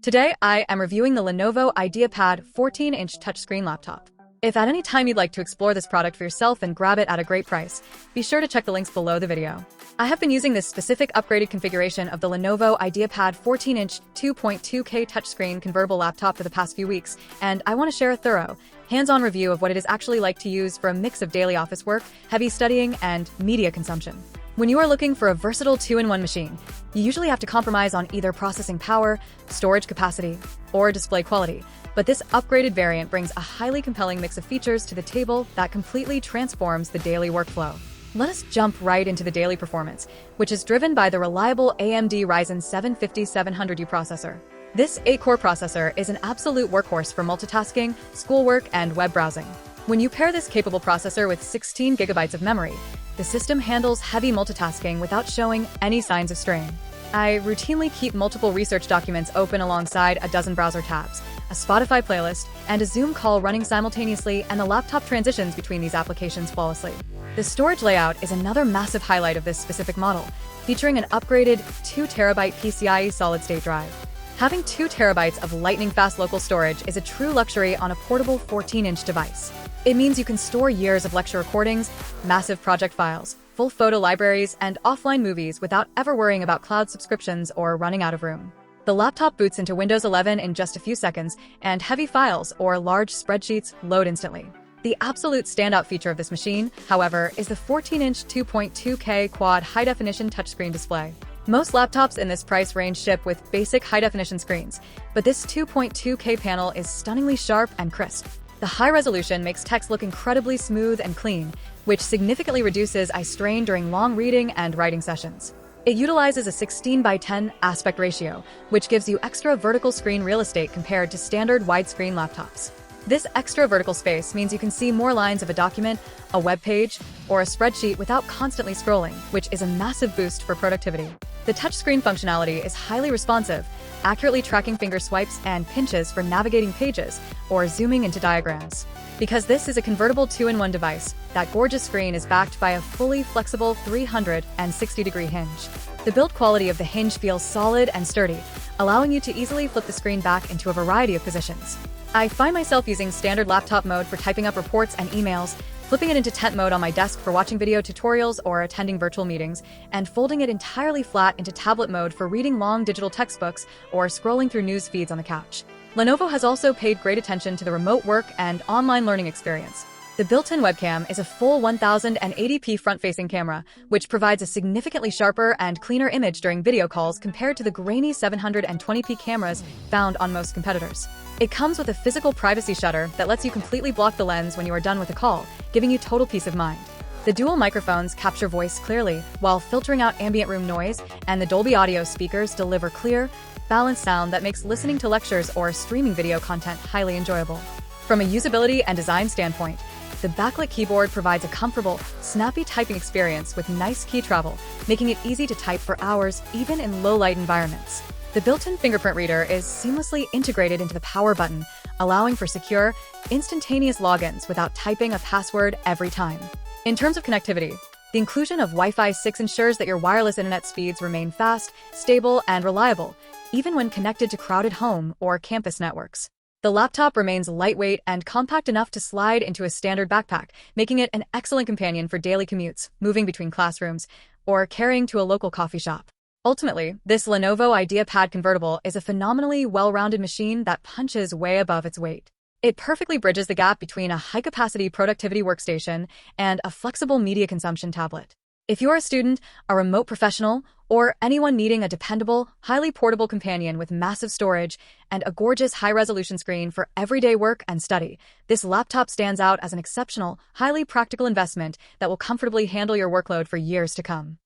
Today, I am reviewing the Lenovo IdeaPad 14-inch touchscreen laptop. If at any time you'd like to explore this product for yourself and grab it at a great price, be sure to check the links below the video. I have been using this specific upgraded configuration of the Lenovo IdeaPad 14-inch 2.2K touchscreen convertible laptop for the past few weeks, and I want to share a thorough, hands-on review of what it is actually like to use for a mix of daily office work, heavy studying, and media consumption. When you are looking for a versatile two-in-one machine, you usually have to compromise on either processing power, storage capacity, or display quality. But this upgraded variant brings a highly compelling mix of features to the table that completely transforms the daily workflow. Let us jump right into the daily performance, which is driven by the reliable AMD Ryzen 7 5700U processor. This 8-core processor is an absolute workhorse for multitasking, schoolwork, and web browsing. When you pair this capable processor with 16 gigabytes of memory, the system handles heavy multitasking without showing any signs of strain. I routinely keep multiple research documents open alongside a dozen browser tabs, a Spotify playlist, and a Zoom call running simultaneously, and the laptop transitions between these applications flawlessly. The storage layout is another massive highlight of this specific model, featuring an upgraded 2TB PCIe solid-state drive. Having 2 terabytes of lightning-fast local storage is a true luxury on a portable 14-inch device. It means you can store years of lecture recordings, massive project files, full photo libraries, and offline movies without ever worrying about cloud subscriptions or running out of room. The laptop boots into Windows 11 in just a few seconds, and heavy files or large spreadsheets load instantly. The absolute standout feature of this machine, however, is the 14-inch 2.2K quad high-definition touchscreen display. Most laptops in this price range ship with basic high-definition screens, but this 2.2K panel is stunningly sharp and crisp. The high resolution makes text look incredibly smooth and clean, which significantly reduces eye strain during long reading and writing sessions. It utilizes a 16:10 aspect ratio, which gives you extra vertical screen real estate compared to standard widescreen laptops. This extra vertical space means you can see more lines of a document, a web page, or a spreadsheet without constantly scrolling, which is a massive boost for productivity. The touchscreen functionality is highly responsive, accurately tracking finger swipes and pinches for navigating pages or zooming into diagrams. Because this is a convertible two-in-one device, that gorgeous screen is backed by a fully flexible 360-degree hinge. The build quality of the hinge feels solid and sturdy, allowing you to easily flip the screen back into a variety of positions. I find myself using standard laptop mode for typing up reports and emails, flipping it into tent mode on my desk for watching video tutorials or attending virtual meetings, and folding it entirely flat into tablet mode for reading long digital textbooks or scrolling through news feeds on the couch. Lenovo has also paid great attention to the remote work and online learning experience. The built-in webcam is a full 1080p front-facing camera, which provides a significantly sharper and cleaner image during video calls compared to the grainy 720p cameras found on most competitors. It comes with a physical privacy shutter that lets you completely block the lens when you are done with a call, giving you total peace of mind. The dual microphones capture voice clearly while filtering out ambient room noise, and the Dolby audio speakers deliver clear, balanced sound that makes listening to lectures or streaming video content highly enjoyable. From a usability and design standpoint, the backlit keyboard provides a comfortable, snappy typing experience with nice key travel, making it easy to type for hours even in low-light environments. The built-in fingerprint reader is seamlessly integrated into the power button, allowing for secure, instantaneous logins without typing a password every time. In terms of connectivity, the inclusion of Wi-Fi 6 ensures that your wireless internet speeds remain fast, stable, and reliable, even when connected to crowded home or campus networks. The laptop remains lightweight and compact enough to slide into a standard backpack, making it an excellent companion for daily commutes, moving between classrooms, or carrying to a local coffee shop. Ultimately, this Lenovo IdeaPad convertible is a phenomenally well-rounded machine that punches way above its weight. It perfectly bridges the gap between a high-capacity productivity workstation and a flexible media consumption tablet. If you're a student, a remote professional, or anyone needing a dependable, highly portable companion with massive storage and a gorgeous high-resolution screen for everyday work and study, this laptop stands out as an exceptional, highly practical investment that will comfortably handle your workload for years to come.